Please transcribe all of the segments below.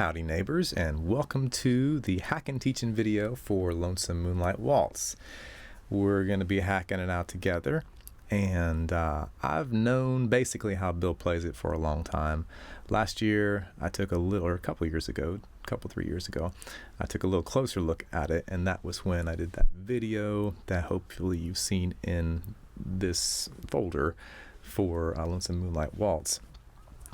Howdy neighbors, and welcome to the hacking teaching video for Lonesome Moonlight Waltz. We're going to be hacking it out together, and I've known basically how Bill plays it for a long time. Last year I took a couple 3 years ago, I took a little closer look at it, and that was when I did that video that hopefully you've seen in this folder for Lonesome Moonlight Waltz.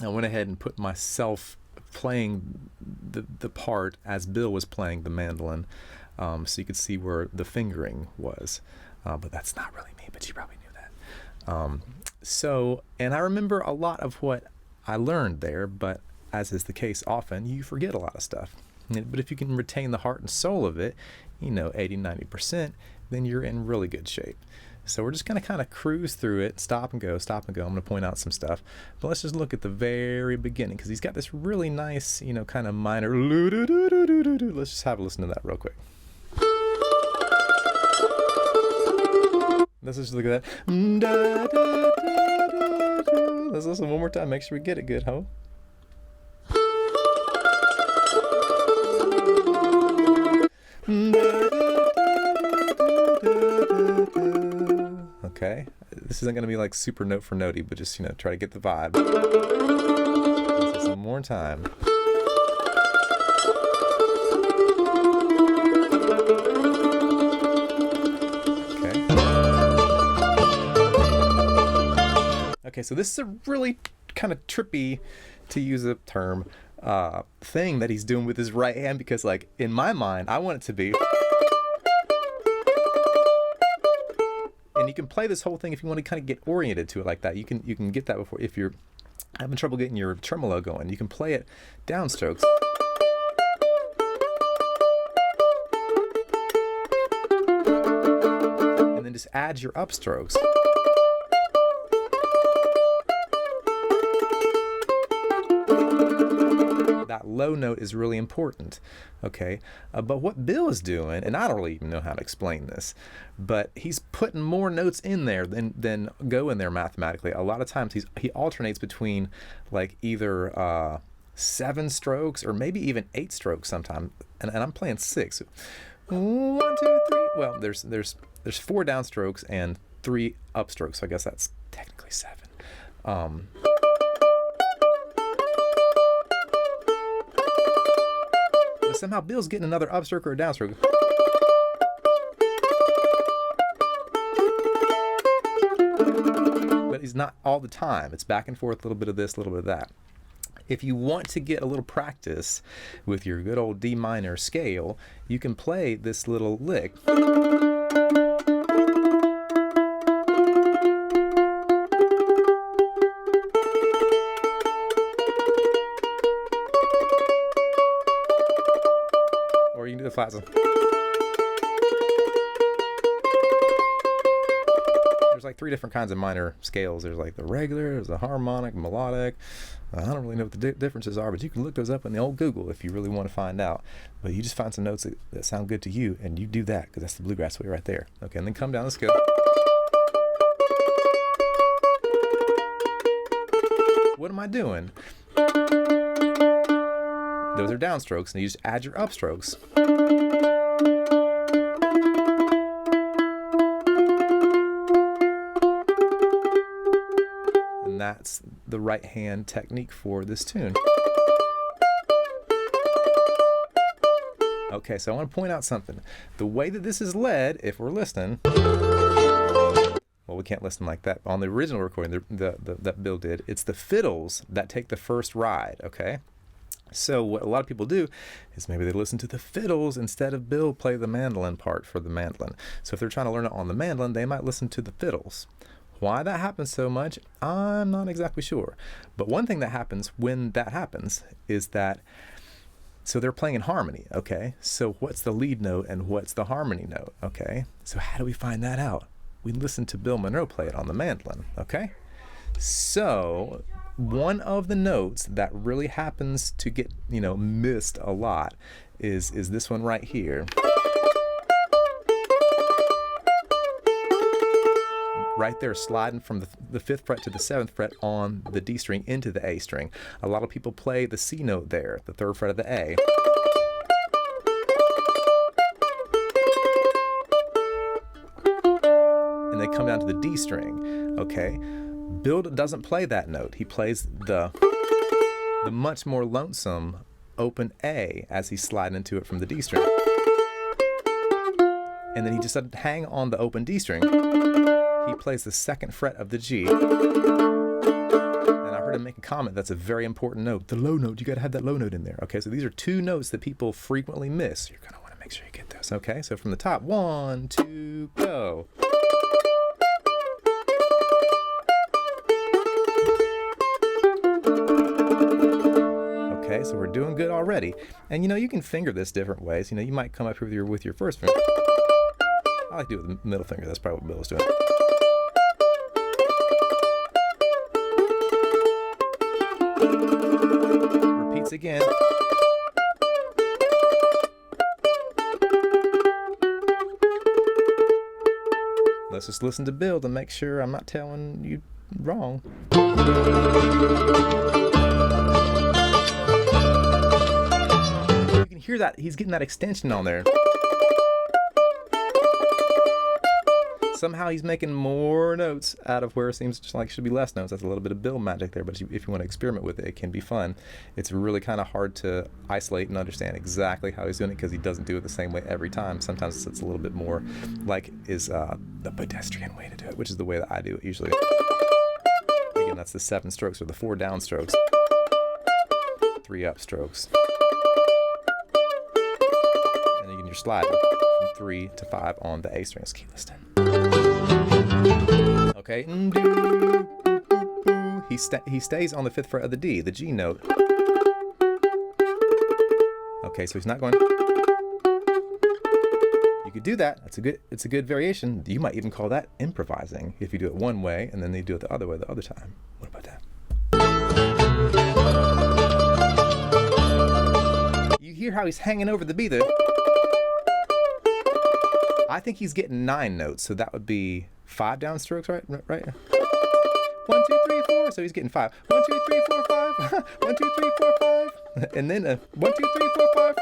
I went ahead and put myself playing the part as Bill was playing the mandolin, so you could see where the fingering was, but that's not really me, but you probably knew that. And I remember a lot of what I learned there, but as is the case often, you forget a lot of stuff. But if you can retain the heart and soul of it, 80-90%, then you're in really good shape. So we're just going to kind of cruise through it, stop and go. I'm going to point out some stuff. But let's just look at the very beginning, because he's got this really nice, kind of minor. Let's just have a listen to that real quick. Let's just look at that. Let's listen one more time. Make sure we get it good, huh? Okay, this isn't going to be like super note for notey, but just try to get the vibe. Let's listen one more time. Okay, so this is a really kind of trippy, to use a term, thing that he's doing with his right hand, because like in my mind I want it to be. And you can play this whole thing if you want to kind of get oriented to it like that. You can get that before, if you're having trouble getting your tremolo going. You can play it downstrokes. And then just add your upstrokes. That low note is really important, okay? But what Bill is doing, and I don't really even know how to explain this, but he's putting more notes in there than go in there mathematically. A lot of times he alternates between like either 7 strokes or maybe even 8 strokes sometimes, and I'm playing 6. 1, 2, 3. Well, there's 4 downstrokes and 3 upstrokes, so I guess that's technically 7. Somehow Bill's getting another upstroke or a downstroke. But he's not all the time. It's back and forth, a little bit of this, a little bit of that. If you want to get a little practice with your good old D minor scale, you can play this little lick. Or you can do the flats. There's like 3 different kinds of minor scales. There's like the regular, there's the harmonic, melodic. I don't really know what the differences are, but you can look those up in the old Google if you really want to find out. But you just find some notes that sound good to you, and you do that, because that's the bluegrass way right there. Okay, and then come down the scale. What am I doing? Those are downstrokes, and you just add your upstrokes. And that's the right hand technique for this tune. Okay, so I want to point out something. The way that this is led, if we're listening, well, we can't listen like that. On the original recording that Bill did, it's the fiddles that take the first ride, okay? So what a lot of people do is maybe they listen to the fiddles instead of Bill play the mandolin part for the mandolin. So if they're trying to learn it on the mandolin, they might listen to the fiddles. Why that happens so much, I'm not exactly sure. But one thing that happens when that happens is that, so they're playing in harmony, okay? So what's the lead note and what's the harmony note, okay? So how do we find that out? We listen to Bill Monroe play it on the mandolin, okay? So one of the notes that really happens to get, missed a lot is this one right here. right there, sliding from the 5th fret to the 7th fret on the D string into the A string. A lot of people play the C note there, the 3rd fret of the A. And they come down to the D string, okay? Bill doesn't play that note. He plays the much more lonesome open A as he's sliding into it from the D string. And then he just doesn't hang on the open D string. He plays the 2nd fret of the G. And I heard him make a comment, that's a very important note. The low note, you gotta have that low note in there. Okay, so these are 2 notes that people frequently miss. You're gonna wanna make sure you get those, okay? So from the top, 1, 2, go. Okay, so we're doing good already. And you know, you can finger this different ways. You know, you might come up here with your first finger. I like to do it with the middle finger. That's probably what Bill is doing. Repeats again. Let's just listen to Bill to make sure I'm not telling you wrong. You can hear that he's getting that extension on there. Somehow he's making more notes out of where it seems just like it should be less notes. That's a little bit of Bill magic there, but if you want to experiment with it, it can be fun. It's really kind of hard to isolate and understand exactly how he's doing it because he doesn't do it the same way every time. Sometimes it's a little bit more like is the pedestrian way to do it, which is the way that I do it usually. Again, that's the 7 strokes or the 4 down strokes, 3 up strokes. And again, you're sliding from 3 to 5 on the A string. Let's keep listening. Okay, he stays on the 5th fret of the D, the G note. Okay, so he's not going. You could do that. It's a good variation. You might even call that improvising if you do it one way and then they do it the other way the other time. What about that? You hear how he's hanging over the B there. I think he's getting 9 notes, so that would be 5 down strokes, right? 1, 2, 3, 4. So he's getting 5. 1, 2, 3, 4, 5. 1, 2, 3, 4, 5. And then 1, 2, 3, 4, 5.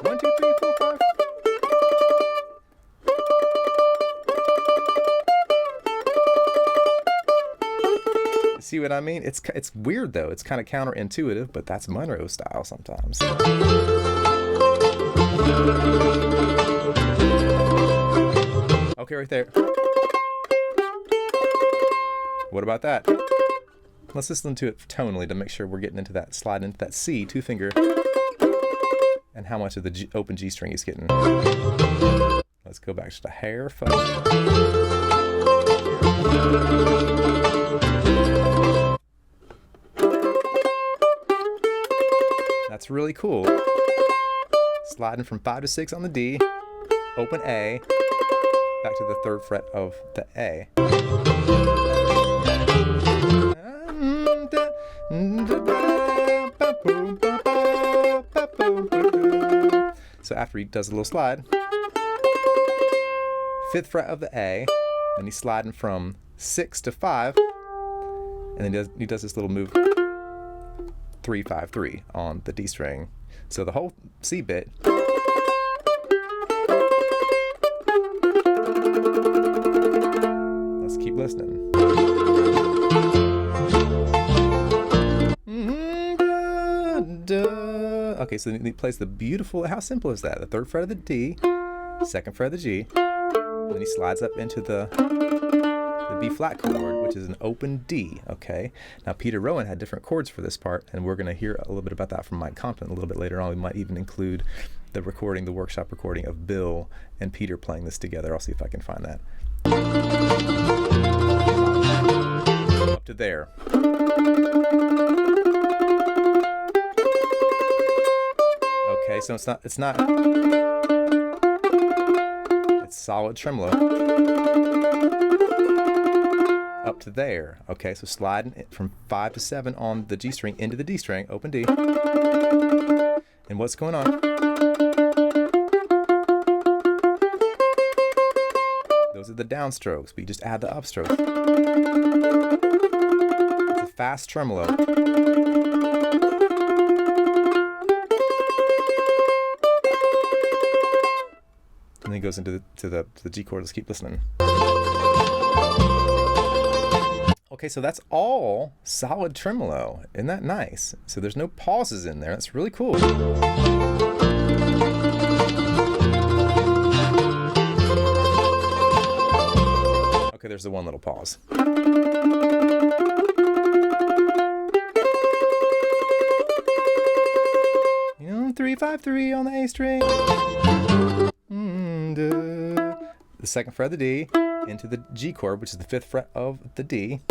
1, 2, 3, 4, 5. See what I mean? It's weird though. It's kind of counterintuitive, but that's Monroe style sometimes. Okay, right there. What about that? Let's listen to it tonally to make sure we're getting into that, slide into that C, 2 finger, and how much of the open G string he's getting. Let's go back just a hair. That's really cool. Sliding from 5 to 6 on the D, open A, back to the 3rd fret of the A. So after he does a little slide, 5th fret of the A, and he's sliding from 6 to 5, and then he does this little move 3, 5, 3 on the D string. So the whole C bit. Let's keep listening. Okay, so he plays the beautiful, how simple is that? The 3rd fret of the D, 2nd fret of the G, and then he slides up into the B flat chord, which is an open D, okay? Now Peter Rowan had different chords for this part, and we're gonna hear a little bit about that from Mike Compton a little bit later on. We might even include the workshop recording of Bill and Peter playing this together. I'll see if I can find that. Up to there. Okay, so it's not, it's solid tremolo. Up to there. Okay, so sliding it from 5 to 7 on the G string into the D string, open D. And what's going on? Those are the downstrokes, but you just add the upstrokes. It's a fast tremolo. And then it goes into the G chord. Let's keep listening. Okay, so that's all solid tremolo. Isn't that nice? So there's no pauses in there. That's really cool. Okay, there's the one little pause. 3-5-3 on the A string. The second fret of the D into the G chord, which is the 5th fret of the D.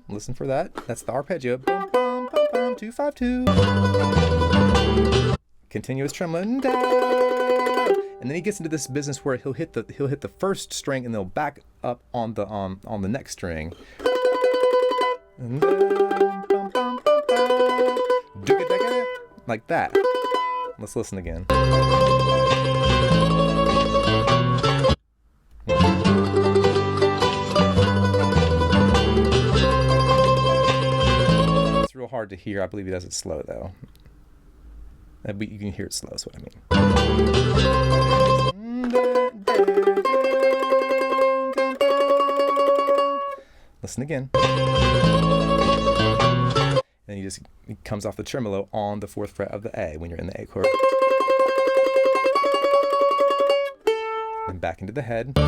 Listen for that. That's the arpeggio. 2-5-2. Continuous tremolo. And then he gets into this business where he'll hit the first string and they'll back up on the next string. Like that. Let's listen again. It's real hard to hear. I believe he does it slow though. But you can hear it slow, is what I mean. Listen again. And he comes off the tremolo on the 4th fret of the A when you're in the A chord. And back into the head.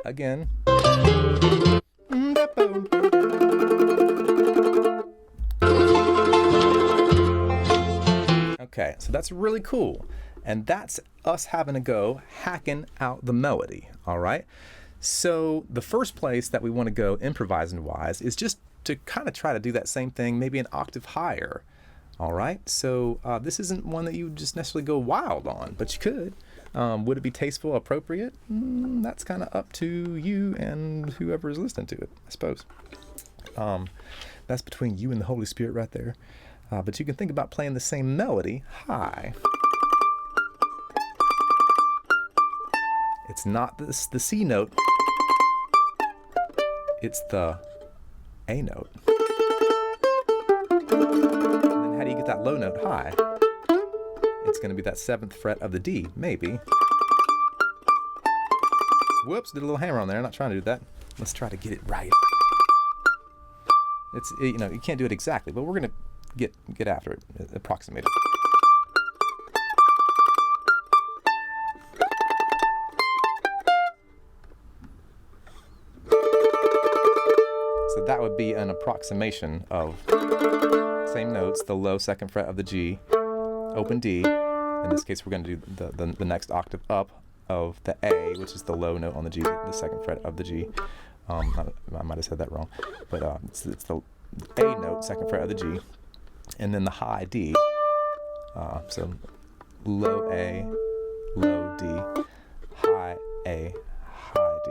Again. Okay, so that's really cool. And that's us having a go hacking out the melody, all right? So the first place that we want to go improvising wise is just to kind of try to do that same thing, maybe an octave higher, all right? So this isn't one that you just necessarily go wild on, but you could. Would it be tasteful, appropriate? That's kind of up to you and whoever is listening to it, I suppose. That's between you and the Holy Spirit right there. But you can think about playing the same melody high. It's not the C note. It's the A note. And then how do you get that low note high? It's going to be that 7th fret of the D, maybe. Whoops, did a little hammer on there. I'm not trying to do that. Let's try to get it right. It's, you know, you can't do it exactly, but we're going to get after it, approximate it. So that would be an approximation of same notes, the low 2nd fret of the G, open D. In this case, we're going to do the next octave up of the A, which is the low note on the G, the 2nd fret of the G. I might have said that wrong, but it's the A note, 2nd fret of the G. And then the high D, so low A, low D, high A, high D.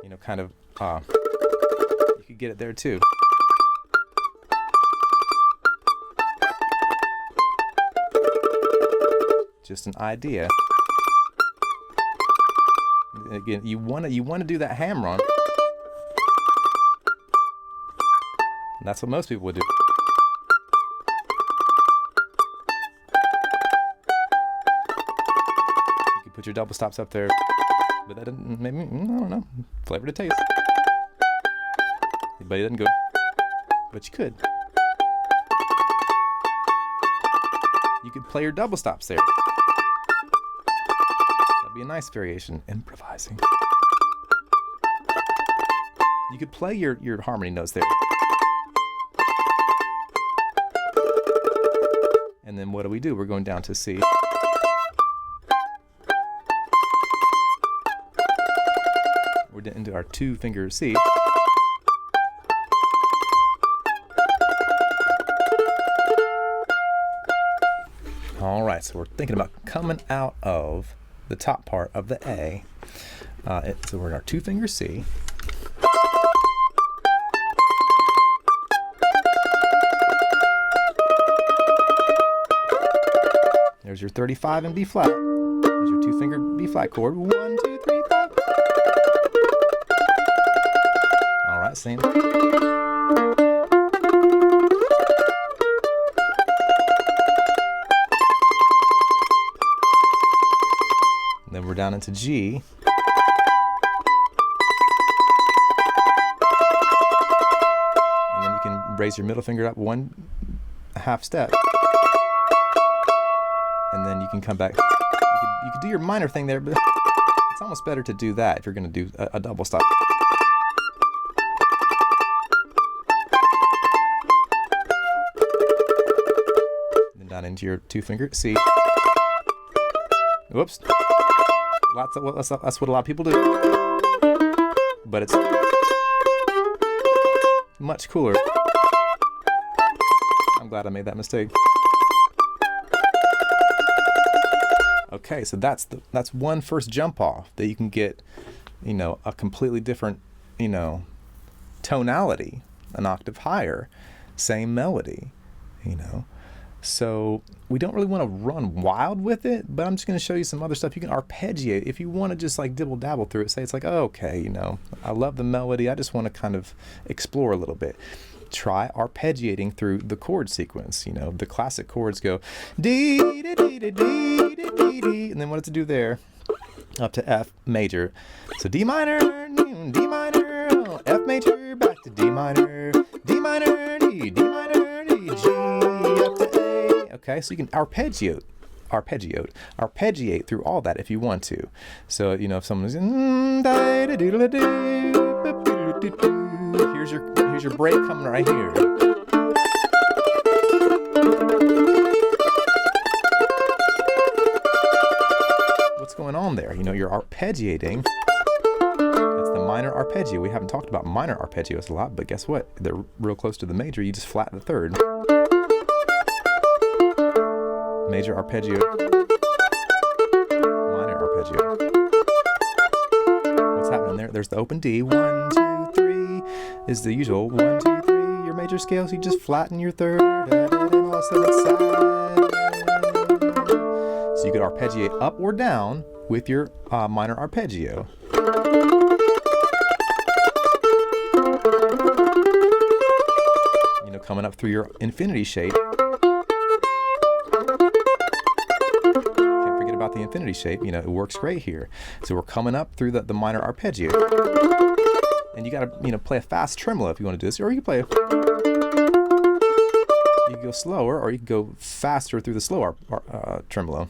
You know, kind of, you could get it there too. Just an idea. Again, you want to do that hammer on. And that's what most people would do. You can put your double stops up there, but that doesn't, maybe, I don't know, flavor to taste. But it doesn't go, but you could. You could play your double stops there. That'd be a nice variation, improvising. You could play your harmony notes there. And then what do? We're going down to C. We're into our 2-finger C. right, so we're thinking about coming out of the top part of the A. So we're in our 2-finger C. There's your 35 in B flat. There's your 2-finger B flat chord. 1, 2, 3, 5. All right, same. And then we're down into G. And then you can raise your middle finger up 1/2 step. And then you can come back. You could do your minor thing there, but it's almost better to do that if you're going to do a double stop. And then down into your 2-finger C. Whoops. That's what a lot of people do. But it's much cooler. I'm glad I made that mistake. Okay, so that's one first jump off that you can get, a completely different, tonality, an octave higher, same melody, So we don't really want to run wild with it, but I'm just going to show you some other stuff. You can arpeggiate if you want to just like dibble dabble through it. Say it's like, oh, okay, I love the melody. I just want to kind of explore a little bit. Try arpeggiating through the chord sequence. The classic chords go D, D, D, D, D, D, D, D, and then what does it do there? Up to F major. So D minor, D minor, F major, back to D minor, D minor, D, D minor, D, G, up to A. Okay, so you can arpeggiate through all that if you want to. So, if someone's here's your break coming right here. What's going on there? You're arpeggiating. That's the minor arpeggio. We haven't talked about minor arpeggios a lot, but guess what? They're real close to the major. You just flatten the third. Major arpeggio. Minor arpeggio. What's happening there? There's the open D. 1, 2, 3 is the usual. 1, 2, 3. Your major scale, so you just flatten your third, and all of a sudden it's sad. So you could arpeggiate up or down with your minor arpeggio. Coming up through your infinity shape. Can't forget about the infinity shape. It works great here. So we're coming up through the minor arpeggio. And you got to, play a fast tremolo if you want to do this, or you can go slower, or you can go faster through the slow tremolo.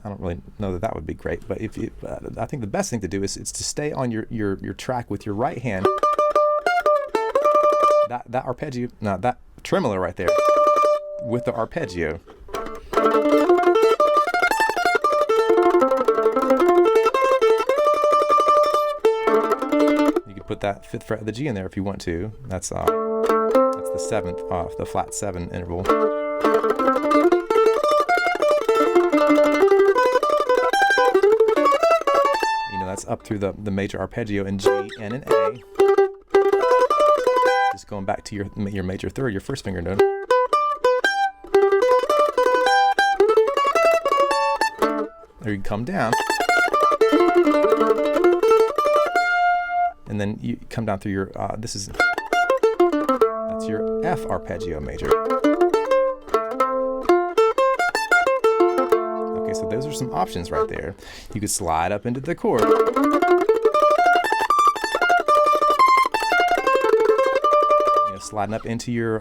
I don't really know that would be great, but if you, I think the best thing to do is to stay on your track with your right hand. That arpeggio, no, that tremolo right there, with the arpeggio. You could put that 5th fret of the G in there if you want to. That's the 7th off the flat 7 interval. That's up through the major arpeggio in G and in A. Just going back to your major third, your first finger note. There you come down. And then you come down through your, that's your F arpeggio major. Okay, so those are some options right there. You could slide up into the chord. Sliding up into your,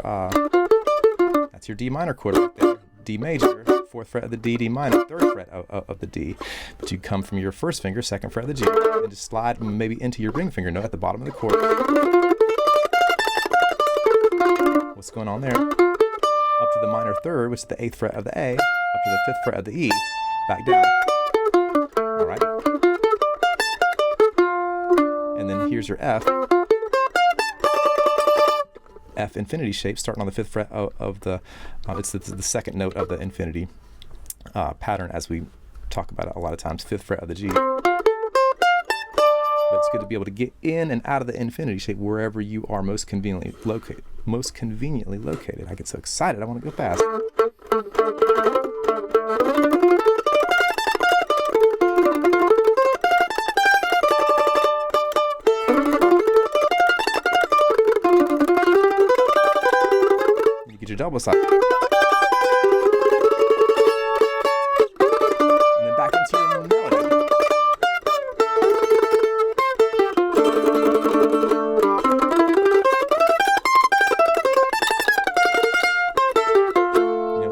that's your D minor chord right there. D major, 4th fret of the D, D minor, 3rd fret of the D. But you come from your 1st finger, 2nd fret of the G, and just slide maybe into your ring finger note at the bottom of the chord. What's going on there? Up to the minor 3rd, which is the 8th fret of the A, up to the 5th fret of the E, back down. All right. And then here's your F. F infinity shape, starting on the 5th fret of the, it's the second note of the infinity pattern, as we talk about it a lot of times, 5th fret of the G. But it's good to be able to get in and out of the infinity shape wherever you are most conveniently located. I get so excited, I want to go fast. You get your double side. And then back into your melody.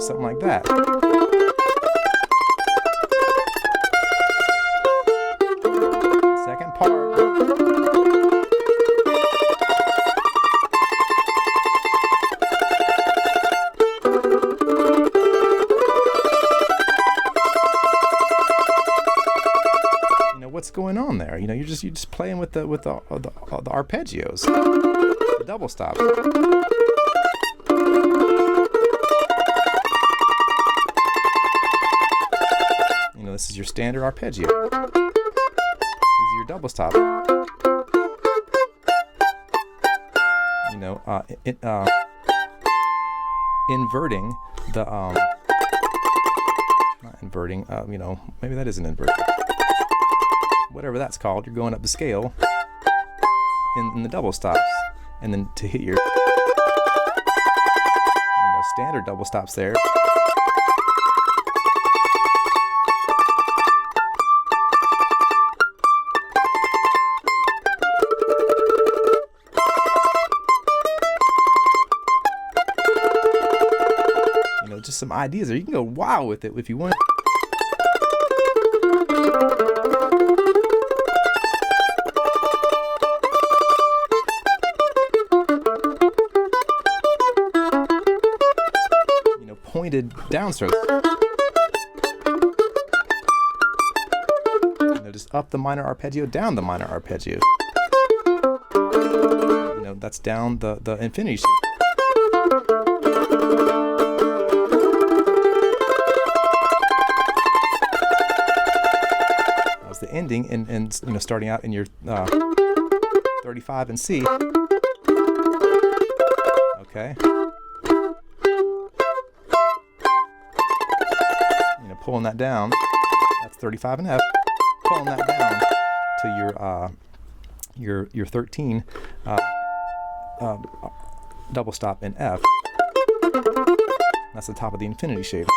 Something like that. Second part. What's going on there? You're just playing with the arpeggios, the double stops. This is your standard arpeggio. These are your double stops. Inverting the not inverting. Maybe that isn't inverting. Whatever that's called, you're going up the scale in the double stops, and then to hit your standard double stops there. Just some ideas there. You can go wow with it if you want. Pointed downstrokes. Just up the minor arpeggio, down the minor arpeggio. That's down the infinity shape. The ending and starting out in your 35 in C. Okay. Pulling that down. That's 35 in F. Pulling that down to your 13 double stop in F. That's the top of the infinity shape.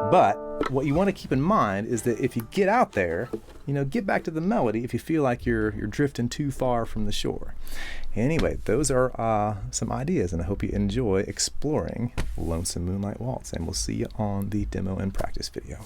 But what you want to keep in mind is that if you get out there, get back to the melody if you feel like you're drifting too far from the shore. Anyway, those are some ideas, and I hope you enjoy exploring Lonesome Moonlight Waltz, and we'll see you on the demo and practice video.